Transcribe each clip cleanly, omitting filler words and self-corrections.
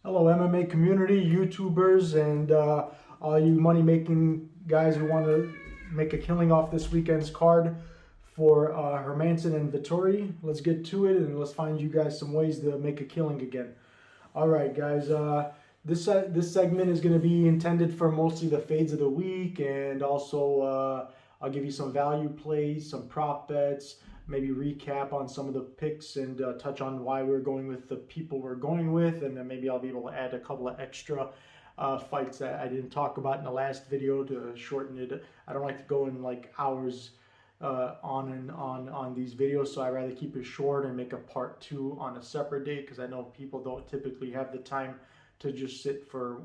Hello, MMA community, YouTubers, and all you money-making guys who want to make a killing off this weekend's card for Hermansson and Vettori. Let's get to it, and let's find you guys some ways to make a killing again. All right, guys. This segment is going to be intended for mostly the fades of the week, and also I'll give you some value plays, some prop bets, maybe recap on some of the picks, and touch on why we're going with the people we're going with, and then maybe I'll be able to add a couple of extra fights that I didn't talk about in the last video to shorten it. I don't like to go in like hours on and on these videos, so I rather keep it short and make a part 2 on a separate day, because I know people don't typically have the time to just sit for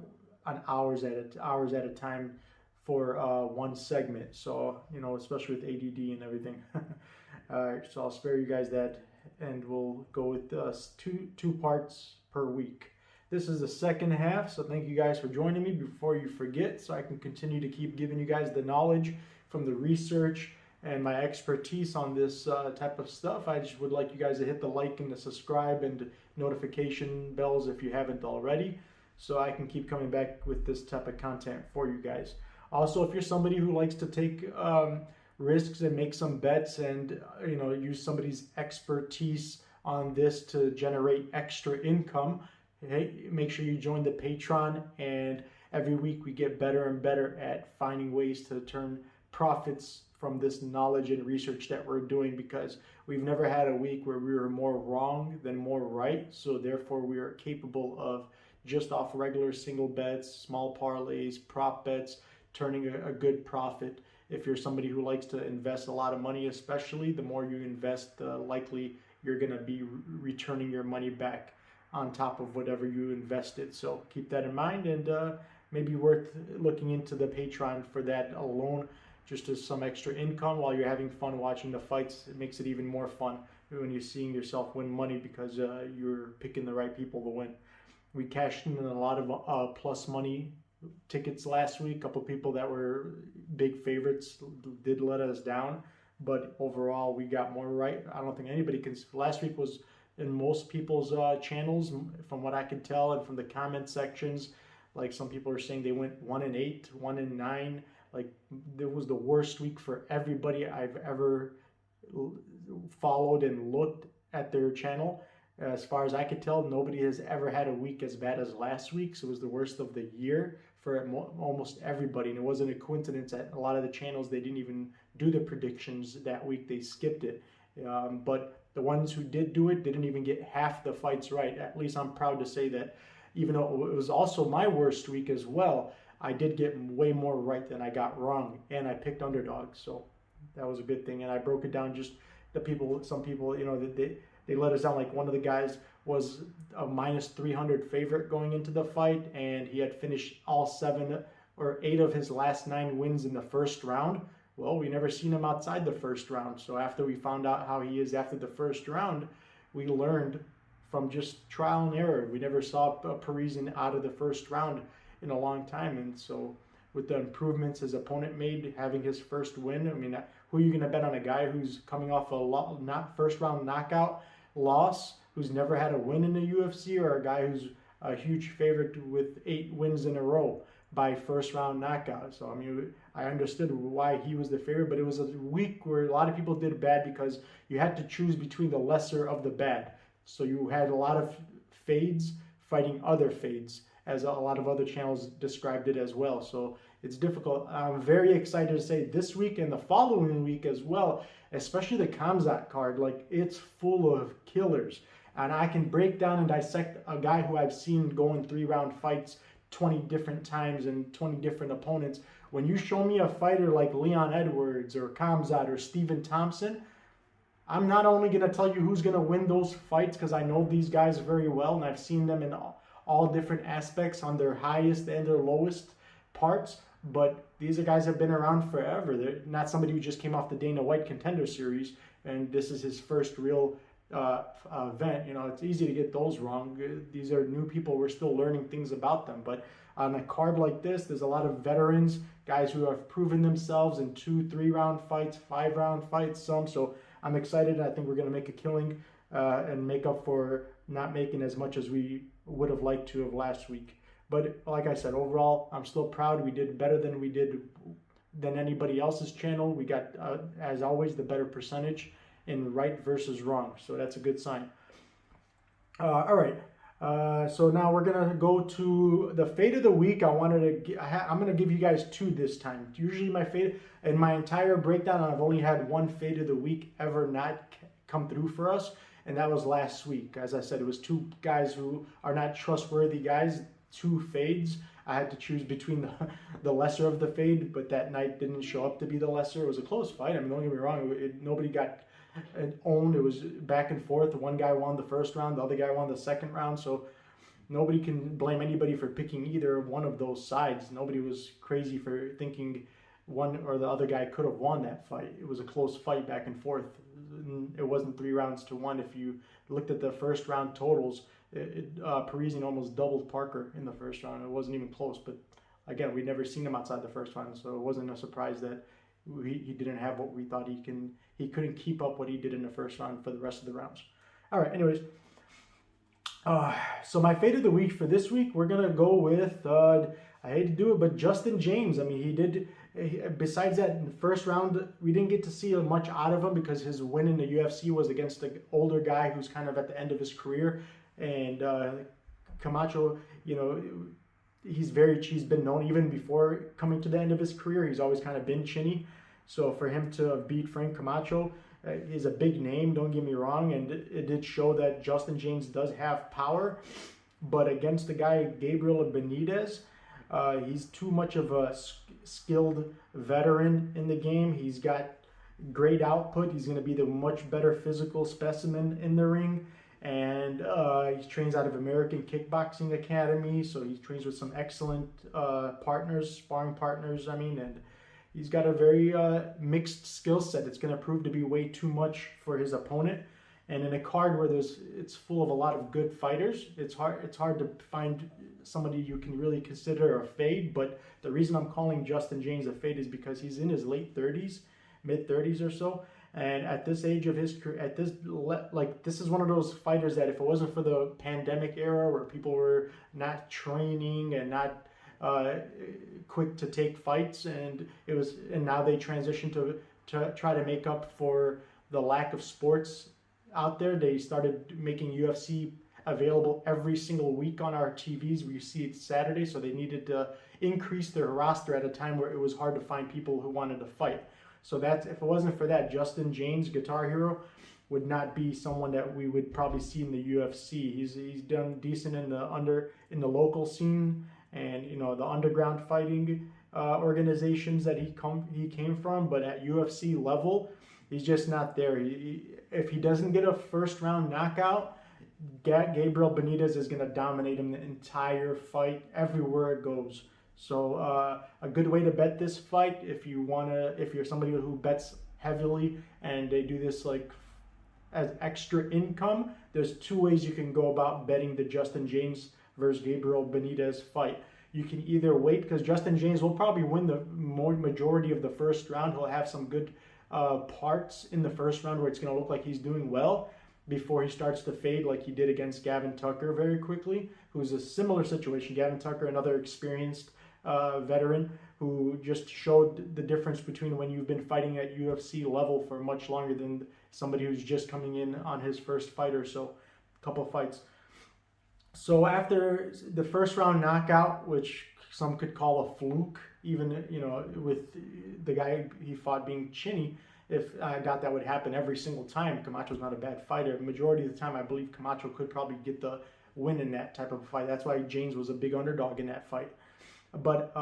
an hours at a time for one segment. So especially with ADD and everything. All right, so I'll spare you guys that, and we'll go with two parts per week. This is the second half, so thank you guys for joining me. Before you forget, so I can continue to keep giving you guys the knowledge from the research and my expertise on this type of stuff, I just would like you guys to hit the like and the subscribe and notification bells if you haven't already, so I can keep coming back with this type of content for you guys. Also, if you're somebody who likes to take risks and make some bets, and use somebody's expertise on this to generate extra income, hey, make sure you join the Patreon, and every week we get better and better at finding ways to turn profits from this knowledge and research that we're doing, because we've never had a week where we were more wrong than more right. So therefore we are capable of, just off regular single bets, small parlays, prop bets, turning a good profit. If you're somebody who likes to invest a lot of money, especially, the more you invest, the likely you're going to be returning your money back on top of whatever you invested. So keep that in mind, and maybe worth looking into the Patreon for that alone, just as some extra income while you're having fun watching the fights. It makes it even more fun when you're seeing yourself win money, because you're picking the right people to win. We cashed in a lot of plus money tickets last week. A couple people that were big favorites did let us down, but overall we got more right. I don't think anybody can. Last week was in most people's channels, from what I could tell, and from the comment sections, like some people are saying they went 1-8, 1-9. Like, it was the worst week for everybody I've ever followed and looked at their channel. As far as I could tell, nobody has ever had a week as bad as last week. So it was the worst of the year for almost everybody. And it wasn't a coincidence that a lot of the channels, they didn't even do the predictions that week. They skipped it. But the ones who did do it didn't even get half the fights right. At least I'm proud to say that, even though it was also my worst week as well, I did get way more right than I got wrong. And I picked underdogs. So that was a good thing. And I broke it down, just some people, they let us down. Like, one of the guys was a -300 favorite going into the fight, and he had finished all 7 or 8 of his last 9 wins in the first round. Well, we never seen him outside the first round. So after we found out how he is after the first round, we learned from just trial and error. We never saw Parisian out of the first round in a long time. And so with the improvements his opponent made, having his first win, I mean, who are you going to bet on a guy who's coming off a first round knockout loss, who's never had a win in the UFC, or a guy who's a huge favorite with 8 wins in a row by first round knockout? So I mean, I understood why he was the favorite, but it was a week where a lot of people did bad because you had to choose between the lesser of the bad. So you had a lot of fades fighting other fades, as a lot of other channels described it as well. So it's difficult. I'm very excited to say this week and the following week as well, especially the Khamzat card. Like, it's full of killers, and I can break down and dissect a guy who I've seen go in 3-round fights 20 different times and 20 different opponents. When you show me a fighter like Leon Edwards or Khamzat or Stephen Thompson, I'm not only going to tell you who's going to win those fights, because I know these guys very well and I've seen them in all different aspects, on their highest and their lowest parts, but these are guys that have been around forever. They're not somebody who just came off the Dana White Contender Series and this is his first real event. It's easy to get those wrong. These are new people. We're still learning things about them. But on a card like this, there's a lot of veterans, guys who have proven themselves in 2-3 round fights, 5 round fights, some. So I'm excited. I think we're going to make a killing and make up for not making as much as we would have liked to have last week. But like I said, overall, I'm still proud. We did better than anybody else's channel. We got, as always, the better percentage in right versus wrong. So that's a good sign. All right. So now we're gonna go to the fade of the week. I'm gonna give you guys two this time. Usually my fade in my entire breakdown, I've only had one fade of the week ever not come through for us, and that was last week. As I said, it was two guys who are not trustworthy guys, two fades. I had to choose between the lesser of the fade, but that night didn't show up to be the lesser. It was a close fight. I mean, don't get me wrong. Nobody got owned. It was back and forth. One guy won the first round, the other guy won the second round. So nobody can blame anybody for picking either one of those sides. Nobody was crazy for thinking one or the other guy could have won that fight. It was a close fight back and forth. It wasn't 3 rounds to 1. If you looked at the first round totals, Parisian almost doubled Parker in the first round. It wasn't even close. But again, we'd never seen him outside the first round, so it wasn't a surprise that he didn't have what we thought he couldn't keep up what he did in the first round for the rest of the rounds. All right, anyways. So my fade of the week for this week, we're going to go with, I hate to do it, but Justin Jaynes. I mean, besides that, in the first round, we didn't get to see much out of him because his win in the UFC was against an older guy who's kind of at the end of his career. And Camacho, you know, he's been known even before coming to the end of his career. He's always kind of been chinny. So for him to beat Frank Camacho is a big name, don't get me wrong. And it did show that Justin Jaynes does have power. But against the guy, Gabriel Benitez, he's too much of a skilled veteran in the game. He's got great output. He's going to be the much better physical specimen in the ring. And he trains out of American Kickboxing Academy, so he trains with some excellent sparring partners, and he's got a very mixed skill set. It's going to prove to be way too much for his opponent. And in a card where it's full of a lot of good fighters, it's hard to find somebody you can really consider a fade. But the reason I'm calling Justin Jaynes a fade is because he's in his late 30s, mid 30s or so. And at this age of his career, this is one of those fighters that if it wasn't for the pandemic era where people were not training and not quick to take fights, and now they transitioned to try to make up for the lack of sports out there. They started making UFC available every single week on our TVs. We see it Saturday, so they needed to increase their roster at a time where it was hard to find people who wanted to fight. So if it wasn't for that, Justin Jaynes, Guitar Hero, would not be someone that we would probably see in the UFC. He's done decent in the local scene and the underground fighting organizations that he came from, but at UFC level, he's just not there. If he doesn't get a first round knockout, Gabriel Benitez is going to dominate him the entire fight everywhere it goes. So a good way to bet this fight, if you're somebody who bets heavily and they do this like as extra income, there's 2 ways you can go about betting the Justin Jaynes versus Gabriel Benitez fight. You can either wait, because Justin Jaynes will probably win the majority of the first round. He'll have some good parts in the first round where it's going to look like he's doing well before he starts to fade like he did against Gavin Tucker very quickly, who's a similar situation. Gavin Tucker, another experienced veteran who just showed the difference between when you've been fighting at UFC level for much longer than somebody who's just coming in on his first fight or so, a couple fights. So after the first round knockout, which some could call a fluke, even with the guy he fought being chinny, if I doubt that would happen every single time. Camacho's not a bad fighter. The majority of the time, I believe Camacho could probably get the win in that type of a fight. That's why Jaynes was a big underdog in that fight. But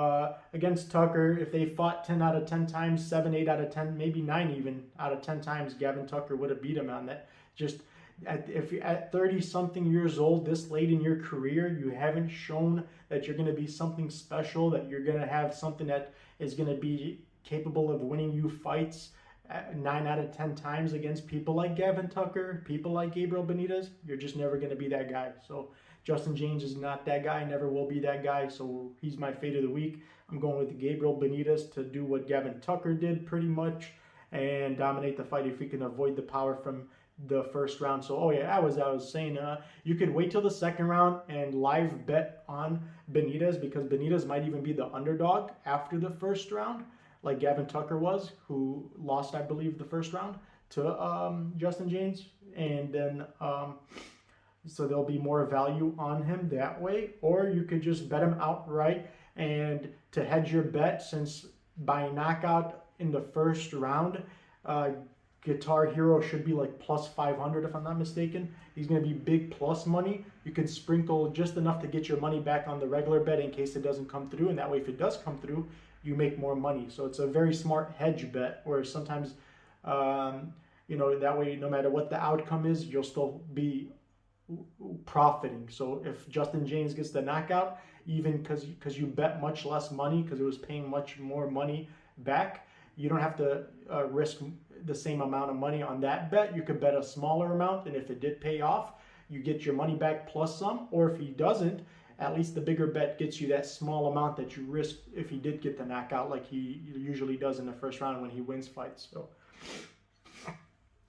against Tucker, if they fought 10 out of 10 times, 7, 8 out of 10, maybe 9 even out of 10 times, Gavin Tucker would have beat him on that. Just if you're at 30-something years old, this late in your career, you haven't shown that you're going to be something special, that you're going to have something that is going to be capable of winning you fights 9 out of 10 times against people like Gavin Tucker, people like Gabriel Benitez. You're just never going to be that guy. So Justin Jaynes is not that guy, never will be that guy, so he's my fade of the week. I'm going with Gabriel Benitez to do what Gavin Tucker did pretty much and dominate the fight if he can avoid the power from the first round. So, oh yeah, I was saying, you could wait till the second round and live bet on Benitez, because Benitez might even be the underdog after the first round, like Gavin Tucker was, who lost, I believe, the first round to Justin Jaynes, and then so there'll be more value on him that way. Or you could just bet him outright, and to hedge your bet, since by knockout in the first round, Guitar Hero should be like plus 500 if I'm not mistaken. He's going to be big plus money. You can sprinkle just enough to get your money back on the regular bet in case it doesn't come through, and that way if it does come through, you make more money. So it's a very smart hedge bet, where sometimes you know, that way no matter what the outcome is, you'll still be profiting. So if Justin Jaynes gets the knockout, even because you bet much less money because it was paying much more money back, you don't have to risk the same amount of money on that bet. You could bet a smaller amount, and if it did pay off, you get your money back plus some. Or if he doesn't, at least the bigger bet gets you that small amount that you risk if he did get the knockout, like he usually does in the first round when he wins fights. So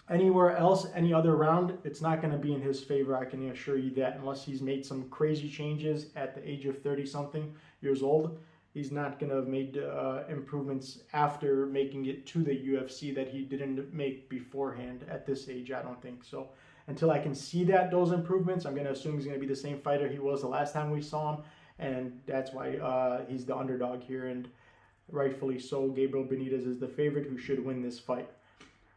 anywhere else, any other round, it's not going to be in his favor, I can assure you that, unless he's made some crazy changes at the age of 30-something years old. He's not going to have made improvements after making it to the UFC that he didn't make beforehand at this age, I don't think. So until I can see those improvements, I'm going to assume he's going to be the same fighter he was the last time we saw him, and that's why he's the underdog here, and rightfully so. Gabriel Benitez is the favorite who should win this fight,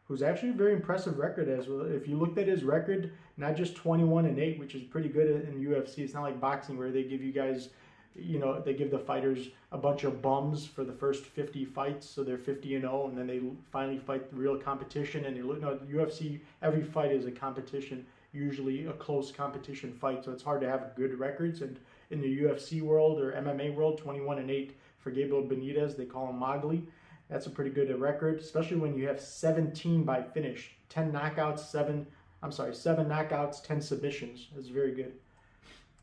who's actually a very impressive record as well. If you looked at his record, not just 21-8, which is pretty good in UFC. It's not like boxing where they give you guys, you know, they give the fighters a bunch of bums for the first 50 fights, so they're 50-0, and then they finally fight the real competition. And UFC, every fight is a competition, usually a close competition fight, so it's hard to have good records. And in the UFC world or MMA world, 21-8 for Gabriel Benitez, they call him Mowgli. That's a pretty good record, especially when you have 17 by finish, 7 knockouts, 10 submissions. That's very good.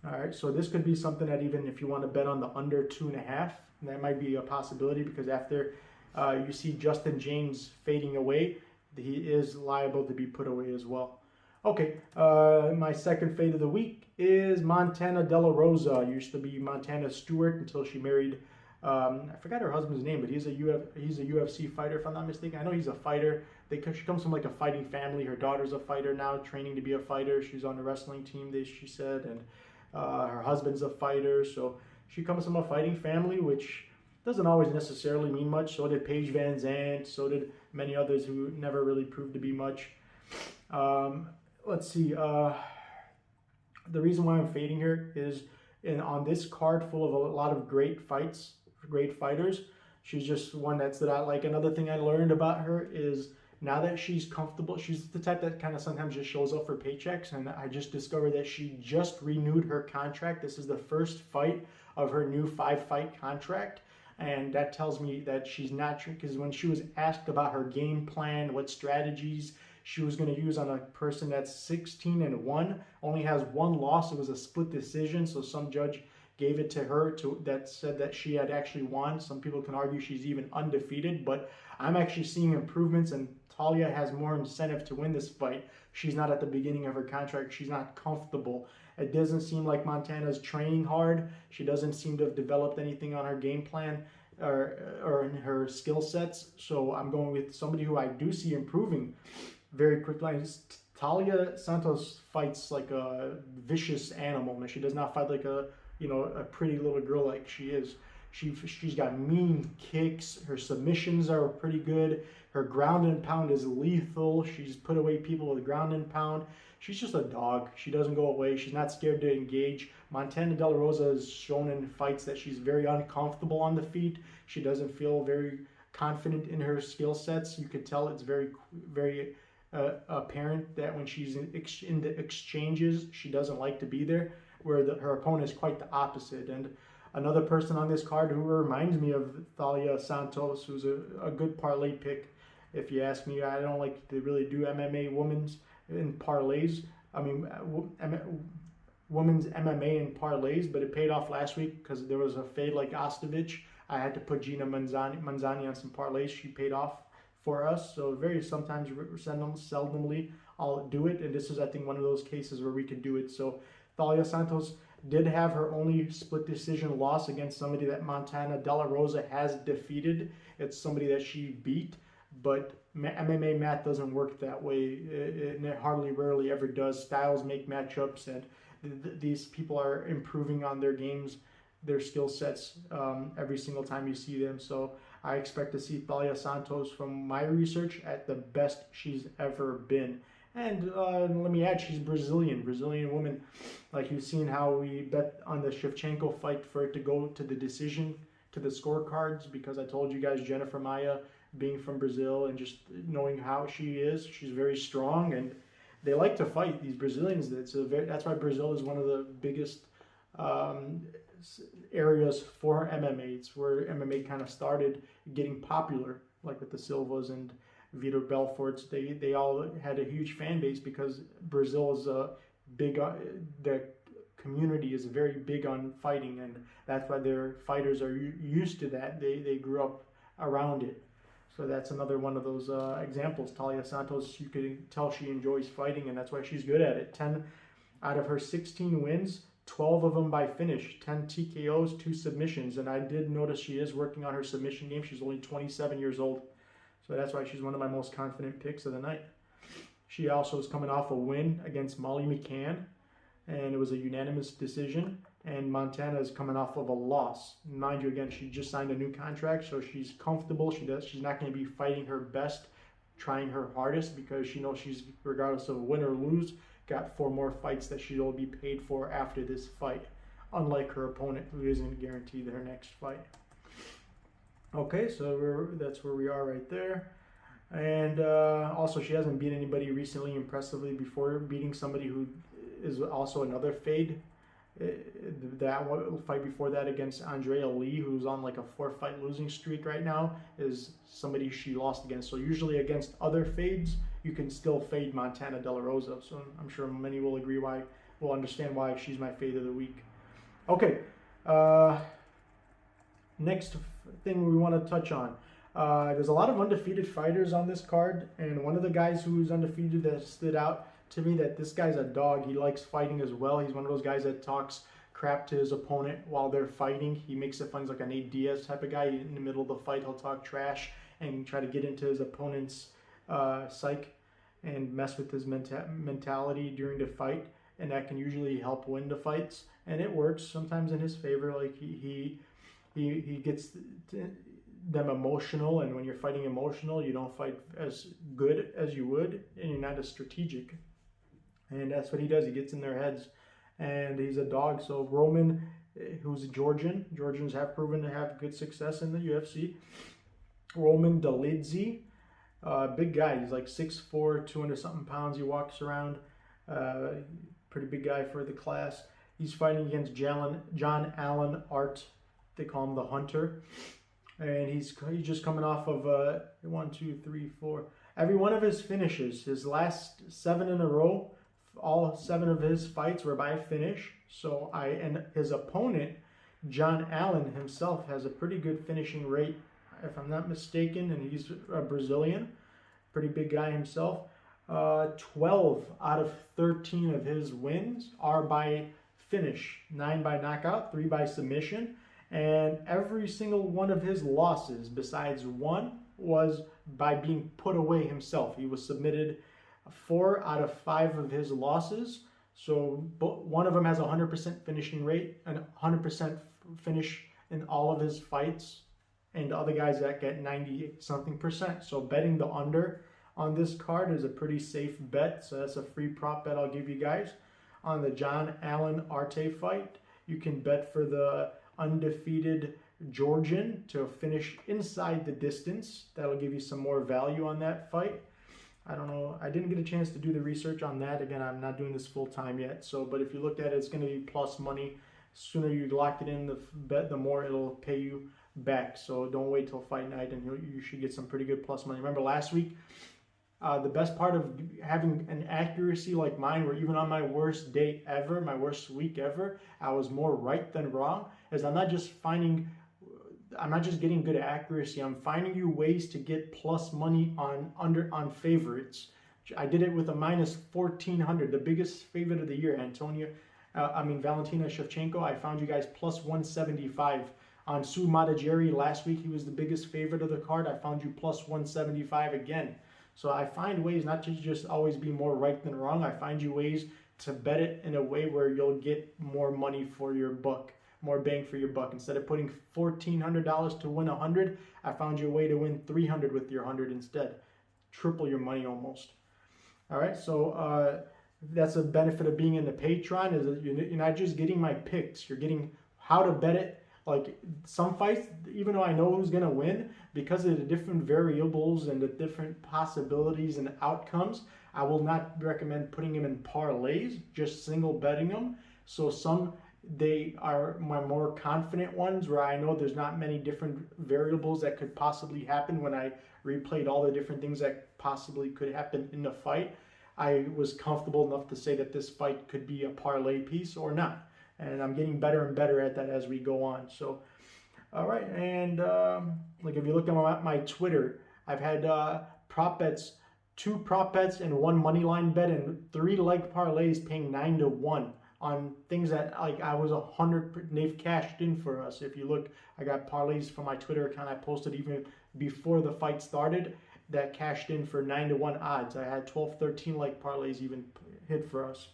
All right, so this could be something that even if you want to bet on the under 2.5, that might be a possibility, because after you see Justin Jaynes fading away, he is liable to be put away as well. Okay, my second fade of the week is Montana De La Rosa. Used to be Montana Stewart until she married, I forgot her husband's name, but he's a UFC fighter, if I'm not mistaken. I know he's a fighter. She comes from like a fighting family. Her daughter's a fighter now, training to be a fighter. She's on the wrestling team, she said, and her husband's a fighter. So she comes from a fighting family, which doesn't always necessarily mean much. So did Paige Van Zandt. So did many others who never really proved to be much. Let's see. The reason why I'm fading her is on this card full of a lot of great fights, great fighters, she's just one that stood out. Like, another thing I learned about her is now that she's comfortable, she's the type that kind of sometimes just shows up for paychecks, and I just discovered that she just renewed her contract. This is the first fight of her new 5-fight contract, and that tells me that she's not, because when she was asked about her game plan, what strategies she was going to use on a person that's 16-1, only has one loss. It was a split decision, so some judge gave it to her that said that she had actually won. Some people can argue she's even undefeated, but I'm actually seeing improvements, and Taila has more incentive to win this fight. She's not at the beginning of her contract. She's not comfortable. It doesn't seem like Montana's training hard. She doesn't seem to have developed anything on her game plan or in her skill sets. So I'm going with somebody who I do see improving very quickly. Taila Santos fights like a vicious animal, and she does not fight like a pretty little girl like she is. She's got mean kicks. Her submissions are pretty good. Her ground and pound is lethal. She's put away people with ground and pound. She's just a dog. She doesn't go away. She's not scared to engage. Montana De La Rosa has shown in fights that she's very uncomfortable on the feet. She doesn't feel very confident in her skill sets. You could tell it's very, very apparent that when she's in the exchanges, she doesn't like to be there, where her opponent is quite the opposite. And another person on this card who reminds me of Taila Santos, who's a good parlay pick, if you ask me. I don't like to really do MMA women's in parlays. I mean, women's MMA in parlays, but it paid off last week because there was a fade like Ostovich. I had to put Gina Manzani on some parlays. She paid off for us. So very sometimes seldomly I'll do it. And this is, I think, one of those cases where we can do it. So Taila Santos did have her only split decision loss against somebody that Montana De La Rosa has defeated. It's somebody that she beat, but MMA math doesn't work that way. It hardly, rarely ever does. Styles make matchups, and these people are improving on their games, their skill sets every single time you see them. So I expect to see Taila Santos, from my research, at the best she's ever been. And let me add, she's Brazilian woman. Like, you've seen how we bet on the Shevchenko fight for it to go to the decision, to the scorecards, because I told you guys Jennifer Maia, being from Brazil and just knowing how she is, she's very strong, and they like to fight, these Brazilians. That's why Brazil is one of the biggest areas for MMA. It's where MMA kind of started getting popular, like with the Silvas and Vitor Belforts. They all had a huge fan base because Brazil is a big, the community is very big on fighting, and that's why their fighters are used to that. They grew up around it. So that's another one of those examples. Taila Santos, you can tell she enjoys fighting, and that's why she's good at it. 10 out of her 16 wins, 12 of them by finish, 10 TKOs, 2 submissions. And I did notice she is working on her submission game. She's only 27 years old. So that's why she's one of my most confident picks of the night. She also is coming off a win against Molly McCann, and it was a unanimous decision. And Montana is coming off of a loss. Mind you, again, she just signed a new contract, so she's comfortable. She's not going to be fighting her best, trying her hardest, because she knows she's, regardless of win or lose, got 4 more fights that she'll be paid for after this fight, unlike her opponent, who isn't guaranteed her next fight. Okay, so that's where we are right there. And also, she hasn't beat anybody recently impressively before beating somebody who is also another fade. That fight before that against Andrea Lee, who's on like a 4-fight losing streak right now, is somebody she lost against. So usually against other fades, you can still fade Montana De La Rosa. So I'm sure many will understand why she's my fade of the week. Okay, next thing we want to touch on. There's a lot of undefeated fighters on this card, and one of the guys who's undefeated that stood out to me, that this guy's a dog. He likes fighting as well. He's one of those guys that talks crap to his opponent while they're fighting. He makes it fun. He's like a Nate Diaz type of guy. In the middle of the fight, he'll talk trash and try to get into his opponent's psyche and mess with his mentality during the fight, and that can usually help win the fights, and it works sometimes in his favor. Like he gets them emotional, and when you're fighting emotional, you don't fight as good as you would, and you're not as strategic. And that's what he does. He gets in their heads, and he's a dog. So Roman, who's a Georgians have proven to have good success in the UFC. Roman Dolidze, big guy. He's like 6'4", 200-something pounds. He walks around, pretty big guy for the class. He's fighting against John Allan Art. They call him the Hunter. And he's just coming off of 1, 2, 3, 4. Every one of his finishes, his last 7 in a row, all 7 of his fights were by finish. So and his opponent, John Allan himself, has a pretty good finishing rate, if I'm not mistaken, and he's a Brazilian, pretty big guy himself. 12 out of 13 of his wins are by finish, 9 by knockout, 3 by submission. And every single one of his losses, besides 1, was by being put away himself. He was submitted 4 out of 5 of his losses. So one of them has a 100% finishing rate and 100% finish in all of his fights. And the other guys that get 90-something%. So betting the under on this card is a pretty safe bet. So that's a free prop bet I'll give you guys. On the John Allan Arte fight, you can bet for the undefeated Georgian to finish inside the distance. That'll give you some more value on that fight. I don't know. I didn't get a chance to do the research on that. Again, I'm not doing this full time yet. So, but if you looked at it, it's going to be plus money. The sooner you lock it in, the bet, the more it'll pay you back. So don't wait till fight night, and you should get some pretty good plus money. Remember last week, the best part of having an accuracy like mine, where even on my worst day ever, my worst week ever, I was more right than wrong, is I'm not just getting good accuracy. I'm finding you ways to get plus money on favorites I did it with a minus 1,400, the biggest favorite of the year, Valentina Shevchenko. I found you guys plus 175. On Sue Matajeri last week, he was the biggest favorite of the card. I found you plus 175 again. So I find ways not to just always be more right than wrong. I find you ways to bet it in a way where you'll get more money for your buck, more bang for your buck. Instead of putting $1,400 to win 100, I found you a way to win 300 with your 100 instead. Triple your money almost. All right, so that's a benefit of being in the Patreon, is that you're not just getting my picks, you're getting how to bet it. Like some fights, even though I know who's going to win, because of the different variables and the different possibilities and outcomes, I will not recommend putting them in parlays, just single betting them. So some, they are my more confident ones where I know there's not many different variables that could possibly happen. When I replayed all the different things that possibly could happen in the fight, I was comfortable enough to say that this fight could be a parlay piece or not. And I'm getting better and better at that as we go on. So, all right. And like if you look at my Twitter, I've had prop bets, 2 prop bets and 1 money line bet, and 3 leg parlays paying 9 to 1 on things that like I was 100. They've cashed in for us. If you look, I got parlays from my Twitter account. I posted even before the fight started that cashed in for 9 to 1 odds. I had 12, 13 leg parlays even hit for us.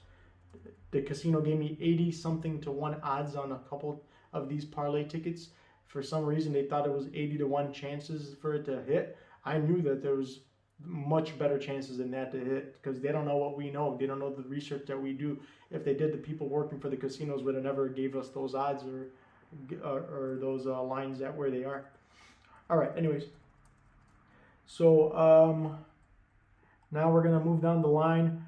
The casino gave me 80 something to 1 odds on a couple of these parlay tickets. For some reason, they thought it was 80 to 1 chances for it to hit. I knew that there was much better chances than that to hit, because they don't know what we know. They don't know the research that we do. If they did, the people working for the casinos would have never gave us those odds or those lines that where they are. All right, anyways. So now we're going to move down the line.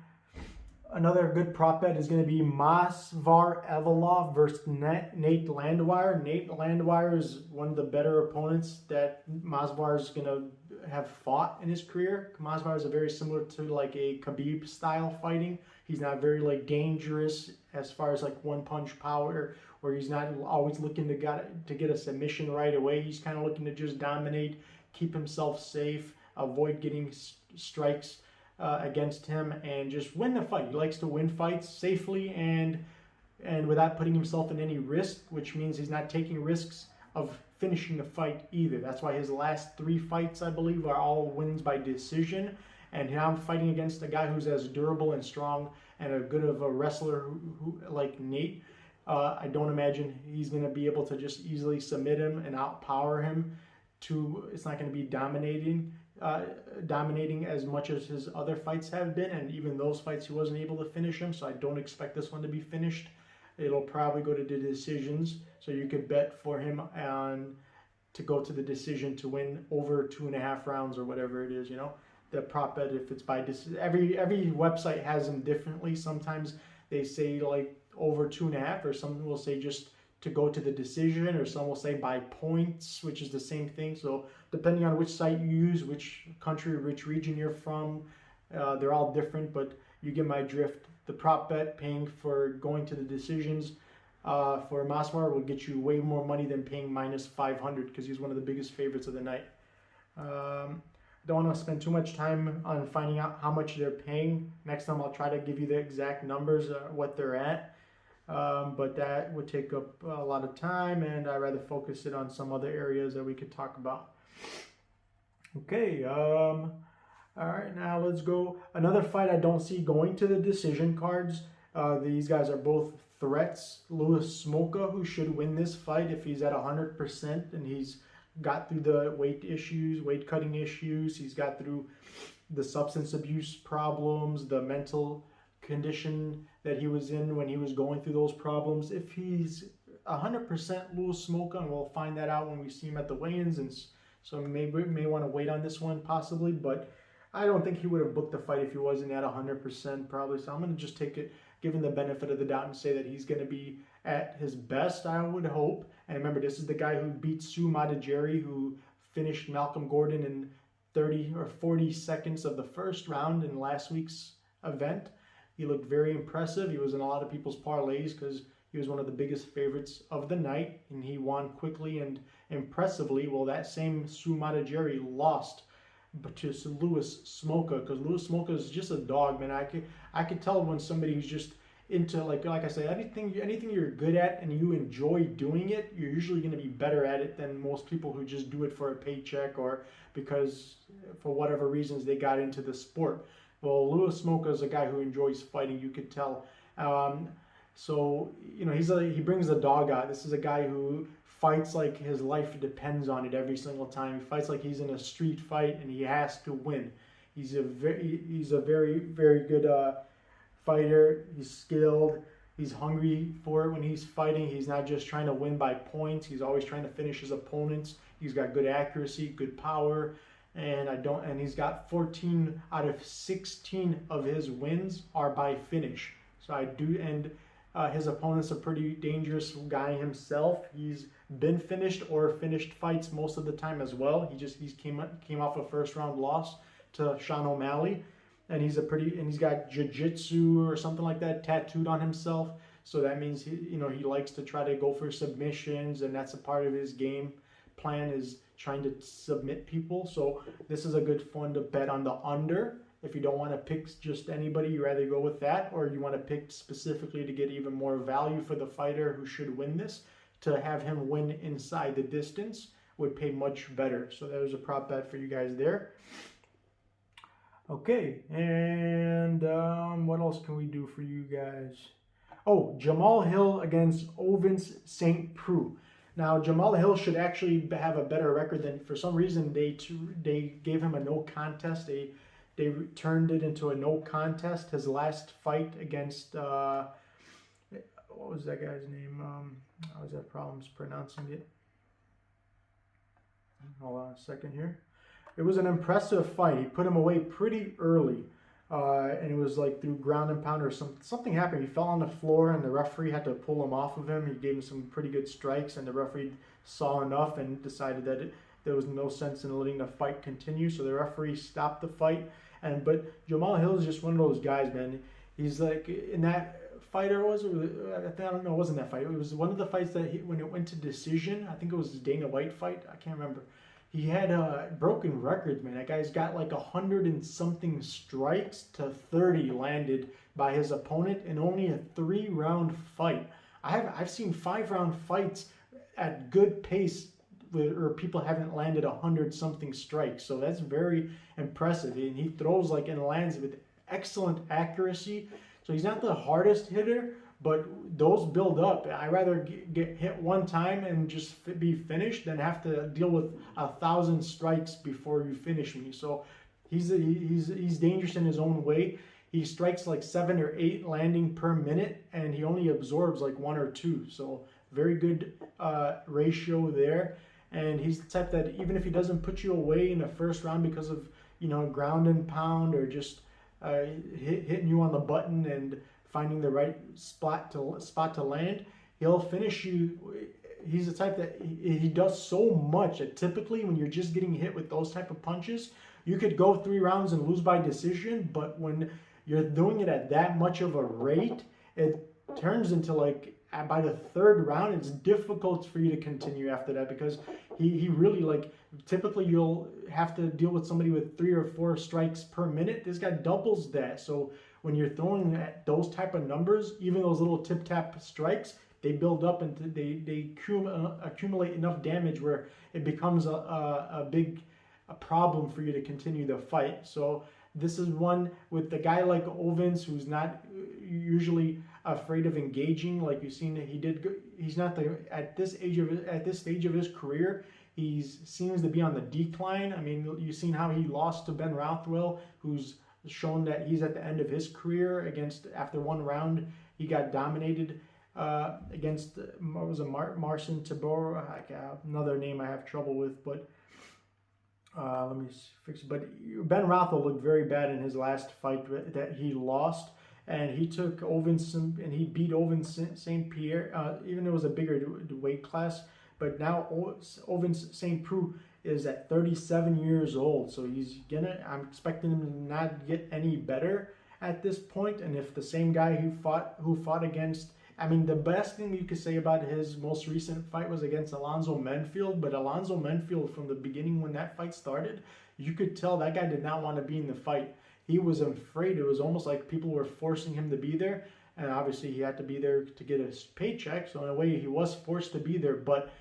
Another good prop bet is going to be Movsar Evloev versus Nate Landwehr. Nate Landwehr is one of the better opponents that Movsar is going to have fought in his career. Movsar is very similar to like a Khabib style fighting. He's not very like dangerous as far as like one punch power, where he's not always looking to get a submission right away. He's kind of looking to just dominate, keep himself safe, avoid getting strikes against him, and just win the fight. He likes to win fights safely and without putting himself in any risk, which means he's not taking risks of finishing the fight either. That's why his last 3 fights, I believe, are all wins by decision. And now I'm fighting against a guy who's as durable and strong and a good of a wrestler who like Nate. I don't imagine he's going to be able to just easily submit him and outpower him. It's not going to be dominating as much as his other fights have been, and even those fights he wasn't able to finish him, so I don't expect this one to be finished. It'll probably go to the decisions, so you could bet for him to go to the decision to win over 2.5 rounds or whatever it is, you know. The prop bet, if it's by decision, every website has them differently. Sometimes they say like over 2.5, or some will say just to go to the decision, or some will say by points, which is the same thing. So depending on which site you use, which country, which region you're from, they're all different, but you get my drift. The prop bet paying for going to the decisions for Movsar will get you way more money than paying minus 500, because he's one of the biggest favorites of the night. Don't want to spend too much time on finding out how much they're paying. Next time I'll try to give you the exact numbers, what they're at. But that would take up a lot of time, and I'd rather focus it on some other areas that we could talk about. Okay, all right, now let's go. Another fight I don't see going to the decision cards. These guys are both threats. Louis Smolka, who should win this fight if he's at 100%, and he's got through the weight cutting issues. He's got through the substance abuse problems, the mental condition that he was in when he was going through those problems. If he's 100% Louis Smolka, and we'll find that out when we see him at the weigh-ins, and so may want to wait on this one possibly, but I don't think he would have booked the fight if he wasn't at 100% probably. So I'm going to just take it, give him the benefit of the doubt, and say that he's going to be at his best, I would hope. And remember, this is the guy who beat Sue Matajeri, who finished Malcolm Gordon in 30 or 40 seconds of the first round in last week's event. He looked very impressive. He was in a lot of people's parlays because he was one of the biggest favorites of the night, and he won quickly and impressively. Well, that same Sue Matajeri lost but just Louis Smolka, because Louis Smolka is just a dog, man. I could tell when somebody who's just into, like I said, anything you're good at and you enjoy doing it, you're usually going to be better at it than most people who just do it for a paycheck or because for whatever reasons they got into the sport. Well, Louis Smolka is a guy who enjoys fighting, you could tell. So you know, he brings the dog out. This is a guy who fights like his life depends on it every single time. He fights like he's in a street fight and he has to win. He's a very good fighter. He's skilled. He's hungry for it when he's fighting. He's not just trying to win by points. He's always trying to finish his opponents. He's got good accuracy, good power, and he's got 14 out of 16 of his wins are by finish. So his opponent's a pretty dangerous guy himself. He's been finished or finished fights most of the time as well. He came off a first round loss to Sean O'Malley, and he's got jiu-jitsu or something like that tattooed on himself. So that means he likes to try to go for submissions, and that's a part of his game plan, is trying to submit people. So this is a good fun to bet on the under. If you don't want to pick just anybody, you rather go with that, or you want to pick specifically to get even more value for the fighter who should win this, to have him win inside the distance would pay much better. So there's a prop bet for you guys there. Okay, and what else can we do for you guys? Oh, Jamahal Hill against Ovince St. Preux. Now, Jamahal Hill should actually have a better record than, for some reason, they gave him a no contest. They turned it into a no contest. His last fight against, what was that guy's name? I always have problems pronouncing it. Hold on a second here. It was an impressive fight. He put him away pretty early. And it was like through ground and pound or something happened. He fell on the floor and the referee had to pull him off of him. He gave him some pretty good strikes, and the referee saw enough and decided that there was no sense in letting the fight continue. So the referee stopped the fight. But Jamahal Hill is just one of those guys, man. He's like, in that fight, I don't know, it wasn't that fight. It was one of the fights that when it went to decision, I think it was the Dana White fight. I can't remember. He had broken records, man. That guy's got like 100 and something strikes to 30 landed by his opponent in only a 3-round fight. I've seen 5-round fights at good pace where people haven't landed 100 something strikes. So that's very impressive. And he throws like and lands with excellent accuracy. So he's not the hardest hitter, but those build up. I'd rather get hit one time and just be finished than have to deal with 1,000 strikes before you finish me. So he's dangerous in his own way. He strikes like 7 or 8 landing per minute, and he only absorbs like 1 or 2. So very good ratio there. And he's the type that even if he doesn't put you away in the first round because of ground and pound or just hitting you on the button and finding the right spot to land, he'll finish you. He's the type that he does so much that typically when you're just getting hit with those type of punches, you could go 3 rounds and lose by decision. But when you're doing it at that much of a rate, it turns into like by the 3rd round, it's difficult for you to continue after that, because he really, like, typically you'll have to deal with somebody with 3 or 4 strikes per minute. This guy doubles that. So when you're throwing at those type of numbers, even those little tip-tap strikes, they build up and they accumulate enough damage where it becomes a big problem for you to continue the fight. So this is one with the guy like Ovince, who's not usually afraid of engaging. Like you've seen, he's not at this stage of his career. He seems to be on the decline. I mean, you've seen how he lost to Ben Rothwell, who's shown that he's at the end of his career. After 1 round, he got dominated against Marcin Tybura. Another name I have trouble with, but let me fix it. But Ben Rothwell looked very bad in his last fight that he lost, and he took Ovince and he beat Ovince St. Pierre, even though it was a bigger weight class. But now Ovince St. Preux is at 37 years old, so I'm expecting him to not get any better at this point. And if the same guy who fought against, I mean, the best thing you could say about his most recent fight was against Alonzo Menfield, but Alonzo Menfield, from the beginning when that fight started, You could tell that guy did not want to be in the fight. He was afraid. It was almost like people were forcing him to be there. And obviously he had to be there to get his paycheck. So in a way he was forced to be there, but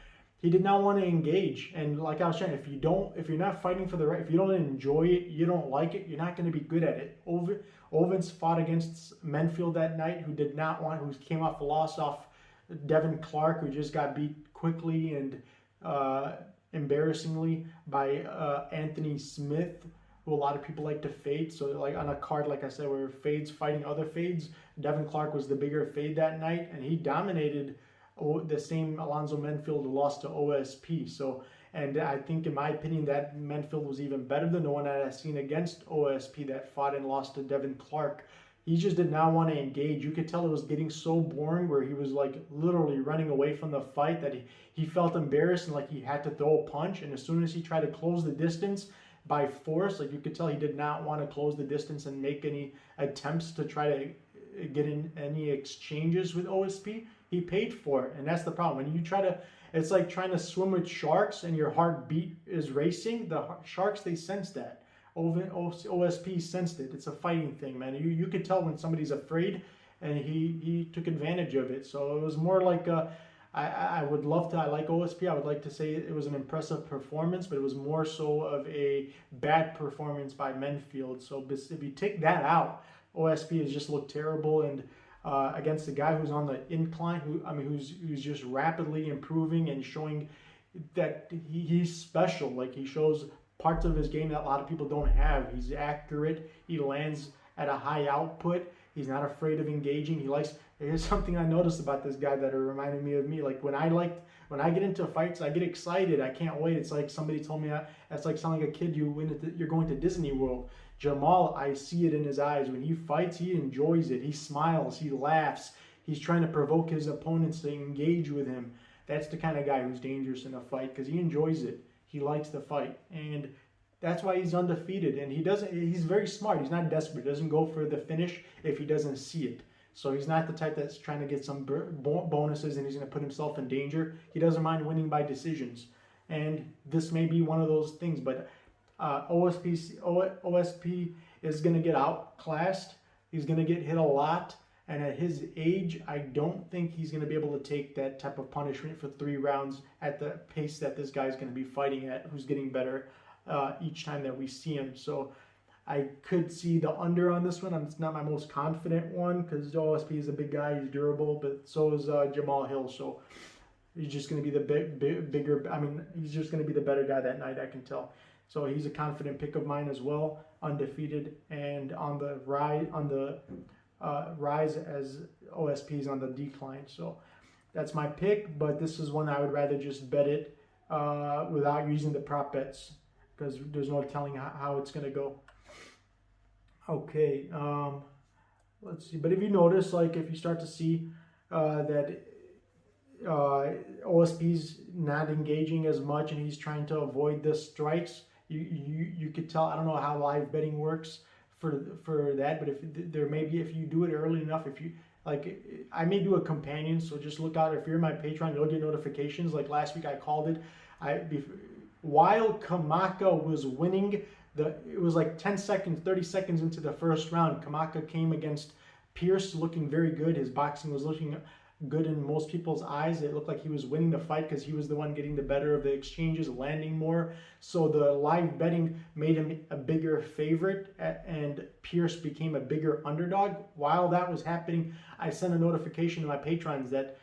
he did not want to engage. And like I was saying, if you're not fighting for the right, if you don't enjoy it, you don't like it, you're not going to be good at it. Ovince fought against Menfield that night, who came off a loss off Devin Clark, who just got beat quickly and embarrassingly by Anthony Smith, who a lot of people like to fade. So like on a card, like I said, where fades fighting other fades, Devin Clark was the bigger fade that night, and he dominated the same Alonzo Menfield who lost to OSP. So, and I think in my opinion that Menfield was even better than the one that I've seen against OSP that fought and lost to Devin Clark. He just did not want to engage. You could tell it was getting so boring where he was like literally running away from the fight that he felt embarrassed and like he had to throw a punch. And as soon as he tried to close the distance by force, like you could tell he did not want to close the distance and make any attempts to try to get in any exchanges with OSP. He paid for it, and that's the problem. When you try to, it's like trying to swim with sharks and your heartbeat is racing. The sharks, they sense that. OSP sensed it. It's a fighting thing, man. You could tell when somebody's afraid, and he took advantage of it. So it was more like I would love to. I like OSP. I would like to say it was an impressive performance, but it was more so of a bad performance by Menfield. So if you take that out, OSP has just looked terrible, and against a guy who's on the incline, who's just rapidly improving and showing that he's special. Like he shows parts of his game that a lot of people don't have. He's accurate. He lands at a high output. He's not afraid of engaging. Here's something I noticed about this guy that reminded me of me. Like when I get into fights, I get excited. I can't wait. It's like somebody told me that's like sounding like a kid you're going to Disney World. Jamahal, I see it in his eyes. When he fights, he enjoys it. He smiles. He laughs. He's trying to provoke his opponents to engage with him. That's the kind of guy who's dangerous in a fight because he enjoys it. He likes the fight, and that's why he's undefeated. And he's very smart. He's not desperate. He doesn't go for the finish if he doesn't see it. So he's not the type that's trying to get some bonuses and he's going to put himself in danger. He doesn't mind winning by decisions. And this may be one of those things, but OSP is going to get outclassed. He's going to get hit a lot. And at his age, I don't think he's going to be able to take that type of punishment for 3 rounds at the pace that this guy's going to be fighting at, who's getting better each time that we see him. So I could see the under on this one. It's not my most confident one because OSP is a big guy. He's durable, but so is Jamahal Hill. So he's just going to be the bigger. I mean, he's just going to be the better guy that night, I can tell. So he's a confident pick of mine as well, undefeated and on the rise as OSP is on the decline. So that's my pick, but this is one I would rather just bet it without using the prop bets because there's no telling how it's going to go. Okay, let's see. But if you notice, like if you start to see that OSP's not engaging as much and he's trying to avoid the strikes, you could tell. I don't know how live betting works for that, but if you do it early enough, if you like, I may do a companion, so just look out. If you're in my Patreon, you'll get notifications. Like last week, I called it. While Kamaka was winning, it was like 10 seconds, 30 seconds into the first round, Kamaka came against Pierce looking very good. His boxing was looking good in most people's eyes. It looked like he was winning the fight because he was the one getting the better of the exchanges, landing more. So the live betting made him a bigger favorite, and Pierce became a bigger underdog. While that was happening, I sent a notification to my patrons that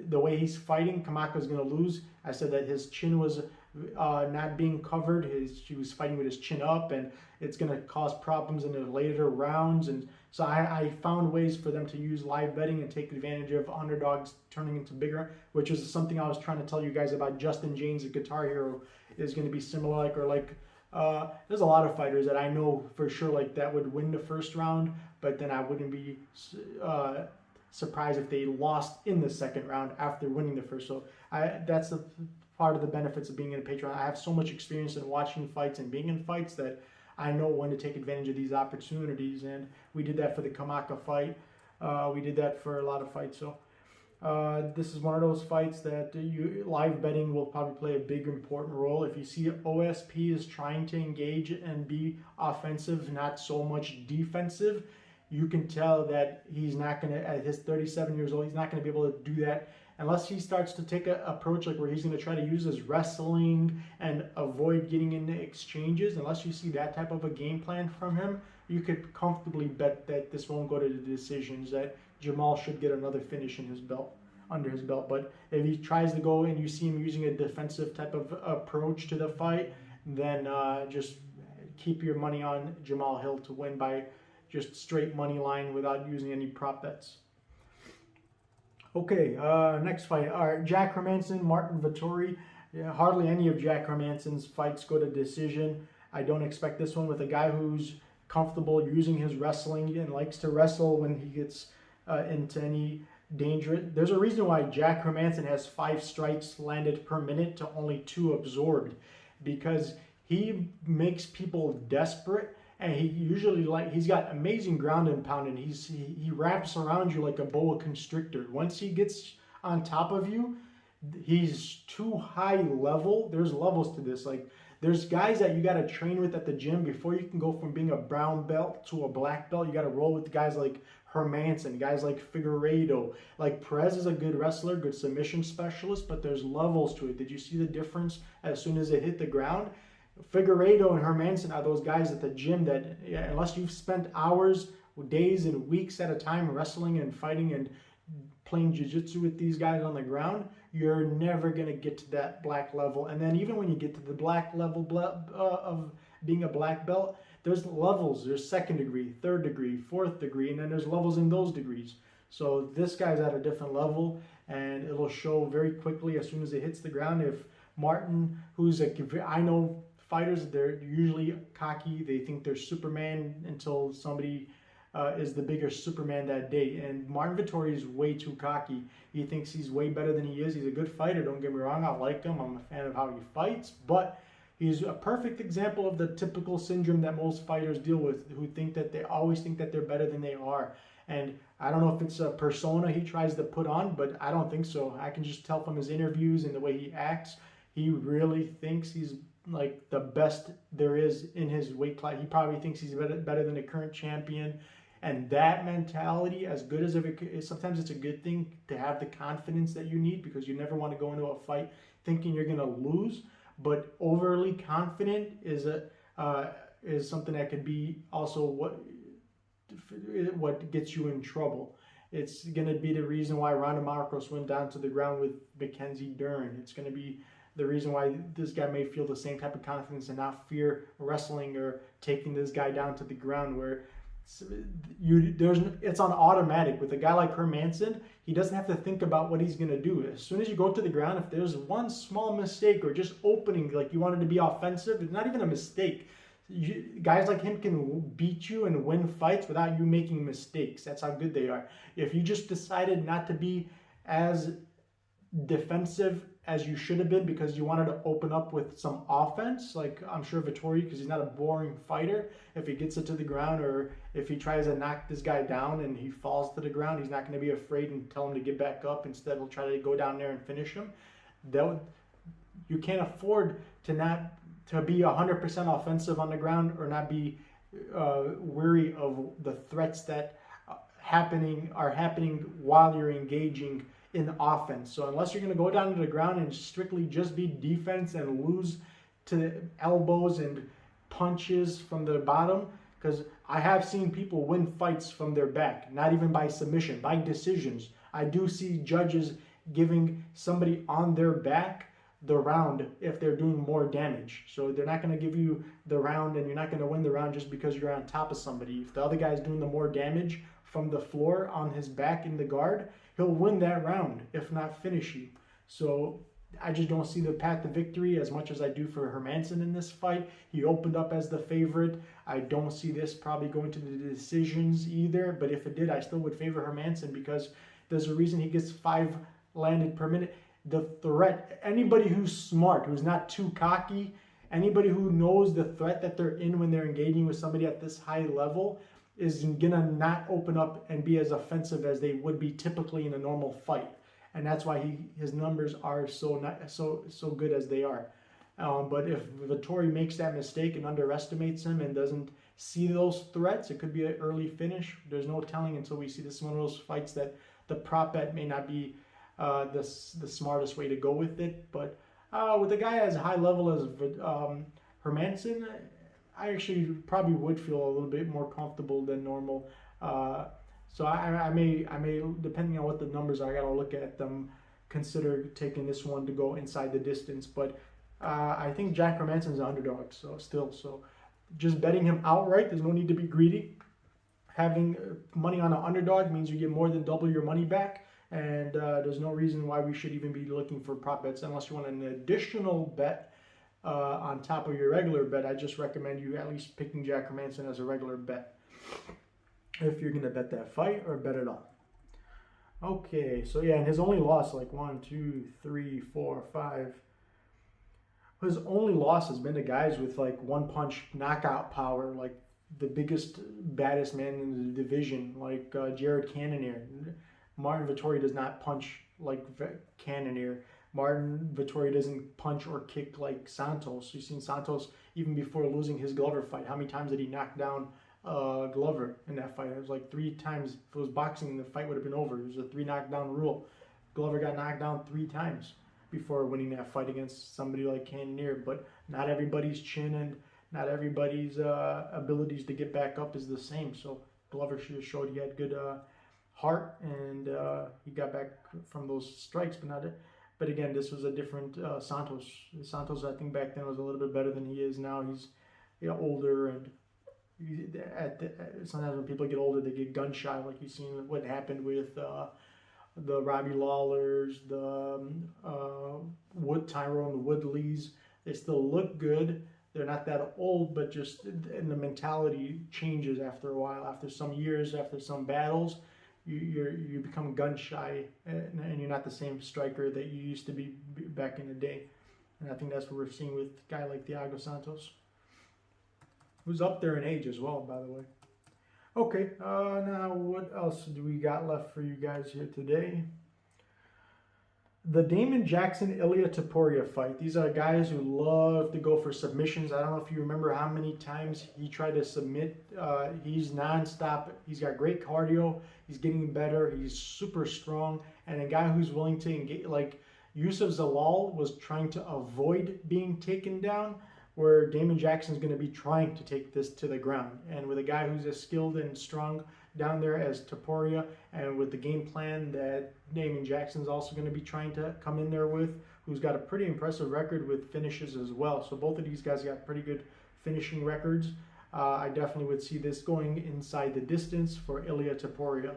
the way he's fighting, Kamaka's going to lose. I said that his chin was not being covered. He was fighting with his chin up, and it's going to cause problems in the later rounds. And so I found ways for them to use live betting and take advantage of underdogs turning into bigger, which is something I was trying to tell you guys about. Justin Jaynes, the Guitar Hero, is going to be similar. There's a lot of fighters that I know for sure like that would win the first round, but then I wouldn't be surprised if they lost in the second round after winning the first. So that's the part of the benefits of being in a Patreon. I have so much experience in watching fights and being in fights that I know when to take advantage of these opportunities, and we did that for the Kamaka fight. We did that for a lot of fights. So This is one of those fights that live betting will probably play a big important role. If you see OSP is trying to engage and be offensive, not so much defensive, you can tell that he's not going to, at his 37 years old, he's not going to be able to do that unless he starts to take an approach like where he's going to try to use his wrestling and avoid getting into exchanges. Unless you see that type of a game plan from him, you could comfortably bet that this won't go to the decisions, that Jamahal should get another finish in his belt, under his belt. But if he tries to go and you see him using a defensive type of approach to the fight, then just keep your money on Jamahal Hill to win by just straight money line without using any prop bets. Okay, next fight. Jack Hermansson, Marvin Vettori. Yeah, hardly any of Jack Hermansson's fights go to decision. I don't expect this one with a guy who's comfortable using his wrestling and likes to wrestle when he gets into any danger. There's a reason why Jack Hermansson has 5 strikes landed per minute to only 2 absorbed, because he makes people desperate. And he usually, he's got amazing ground and pound, and he wraps around you like a boa constrictor. Once he gets on top of you, he's too high level. There's levels to this. Like, there's guys that you got to train with at the gym before you can go from being a brown belt to a black belt. You got to roll with guys like Hermansson, guys like Figueiredo. Like, Preux is a good wrestler, good submission specialist, but there's levels to it. Did you see the difference as soon as it hit the ground? Figueiredo and Hermansson are those guys at the gym that, unless you've spent hours, days, and weeks at a time wrestling and fighting and playing jiu-jitsu with these guys on the ground, you're never going to get to that black level. And then even when you get to the black level of being a black belt, there's levels. There's 2nd degree, 3rd degree, 4th degree, and then there's levels in those degrees. So this guy's at a different level, and it'll show very quickly as soon as it hits the ground. If Martin, who's I know fighters, they're usually cocky. They think they're Superman until somebody is the bigger Superman that day. And Marvin Vettori is way too cocky. He thinks he's way better than he is. He's a good fighter, don't get me wrong. I like him. I'm a fan of how he fights. But he's a perfect example of the typical syndrome that most fighters deal with, who think that they always think that they're better than they are. And I don't know if it's a persona he tries to put on, but I don't think so. I can just tell from his interviews and the way he acts, he really thinks he's like the best there is in his weight class. He probably thinks he's better than the current champion. And that mentality, as good as it is, sometimes it's a good thing to have the confidence that you need, because you never want to go into a fight thinking you're going to lose. But overly confident is something that could be also what gets you in trouble. It's going to be the reason why Ronda Marcos went down to the ground with Mackenzie Dern. It's going to be the reason why this guy may feel the same type of confidence and not fear wrestling or taking this guy down to the ground, where it's on automatic. With a guy like Hermansson, he doesn't have to think about what he's going to do. As soon as you go to the ground, if there's one small mistake or just opening, like you wanted to be offensive, it's not even a mistake. Guys like him can beat you and win fights without you making mistakes. That's how good they are. If you just decided not to be as defensive as you should have been because you wanted to open up with some offense, like I'm sure Vettori, because he's not a boring fighter, if he gets it to the ground or if he tries to knock this guy down and he falls to the ground, he's not going to be afraid and tell him to get back up. Instead, he'll try to go down there and finish him. You can't afford to be 100% offensive on the ground or not be weary of the threats that are happening while you're engaging in offense. So unless you're going to go down to the ground and strictly just be defense and lose to elbows and punches from the bottom, because I have seen people win fights from their back, not even by submission, by decisions. I do see judges giving somebody on their back the round if they're doing more damage. So they're not going to give you the round, and you're not going to win the round just because you're on top of somebody. If the other guy's doing the more damage from the floor on his back in the guard, he'll win that round, if not finish you. So I just don't see the path to victory as much as I do for Hermansson in this fight. He opened up as the favorite. I don't see this probably going to the decisions either, but if it did, I still would favor Hermansson because there's a reason he gets 5 landed per minute. The threat, anybody who's smart, who's not too cocky, anybody who knows the threat that they're in when they're engaging with somebody at this high level is gonna not open up and be as offensive as they would be typically in a normal fight. and that's why his numbers are so good as they are. But if Vettori makes that mistake and underestimates him and doesn't see those threats, it could be an early finish. There's no telling until we see. This is one of those fights that the prop bet may not be the smartest way to go with it. But with a guy as high level as Hermansson, I actually probably would feel a little bit more comfortable than normal. So I may, depending on what the numbers are, I gotta look at them, consider taking this one to go inside the distance. But I think Jack Hermansson's an underdog, so just betting him outright, there's no need to be greedy. Having money on an underdog means you get more than double your money back, and there's no reason why we should even be looking for prop bets unless you want an additional bet on top of your regular bet. I just recommend you at least picking Jack Hermansson as a regular bet if you're gonna bet that fight or bet it all. Okay, so yeah, and his only loss, like 1, 2, 3, 4, 5. His only loss has been to guys with like one punch knockout power, like the biggest, baddest man in the division, like Jared Cannonier. Martin Vettori does not punch like Cannonier. Martin Vettori doesn't punch or kick like Santos. You've seen Santos even before losing his Glover fight. How many times did he knock down Glover in that fight? It was like 3 times. If it was boxing, the fight would have been over. It was a 3 knockdown rule. Glover got knocked down 3 times before winning that fight against somebody like Cannonier. But not everybody's chin and not everybody's abilities to get back up is the same. So Glover should have showed he had good heart, and he got back from those strikes, but not it. But again, this was a different Santos. Santos, I think back then was a little bit better than he is now. He's older, and sometimes when people get older, they get gun shy. Like you've seen what happened with the Robbie Lawlers, the Tyrone Woodleys. They still look good. They're not that old, but just and the mentality changes after a while. After some years, after some battles, you become gun shy, and you're not the same striker that you used to be back in the day. And I think that's what we're seeing with a guy like Thiago Santos, who's up there in age as well, by the way. Okay, now what else do we got left for you guys here today? The Damon Jackson Ilia Topuria fight. These are guys who love to go for submissions. I don't know if you remember how many times he tried to submit. He's nonstop. He's got great cardio. He's getting better. He's super strong. And a guy who's willing to engage, like Youssef Zalal was trying to avoid being taken down, where Damon Jackson's going to be trying to take this to the ground. And with a guy who's as skilled and strong down there as Topuria, and with the game plan that Damon Jackson's also going to be trying to come in there with, who's got a pretty impressive record with finishes as well. So both of these guys got pretty good finishing records. I definitely would see this going inside the distance for Ilia Topuria.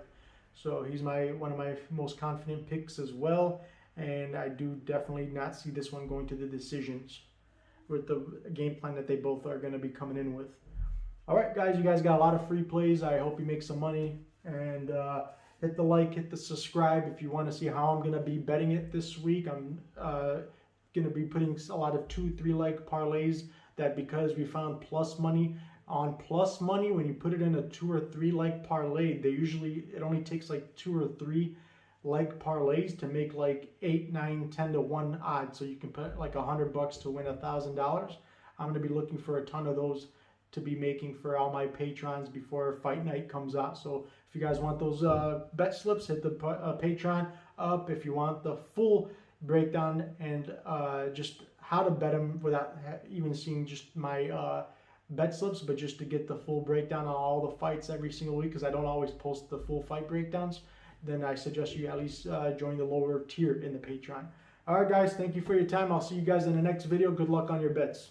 So he's one of my most confident picks as well. And I do definitely not see this one going to the decisions with the game plan that they both are going to be coming in with. All right, guys, you guys got a lot of free plays. I hope you make some money. And hit the like, hit the subscribe if you want to see how I'm going to be betting it this week. I'm going to be putting a lot of 2-3 leg parlays that, because we found plus money on plus money, when you put it in a 2 or 3 leg parlay, it only takes like 2 or 3 leg parlays to make like 8, 9, 10 to 1 odds. So you can put like $100 to win $1,000. I'm going to be looking for a ton of those to be making for all my patrons before fight night comes out. So if you guys want those bet slips, hit the Patreon up. If you want the full breakdown and just how to bet them without even seeing just my bet slips, but just to get the full breakdown on all the fights every single week, because I don't always post the full fight breakdowns, then I suggest you at least join the lower tier in the Patreon. All right, guys, thank you for your time. I'll see you guys in the next video. Good luck on your bets.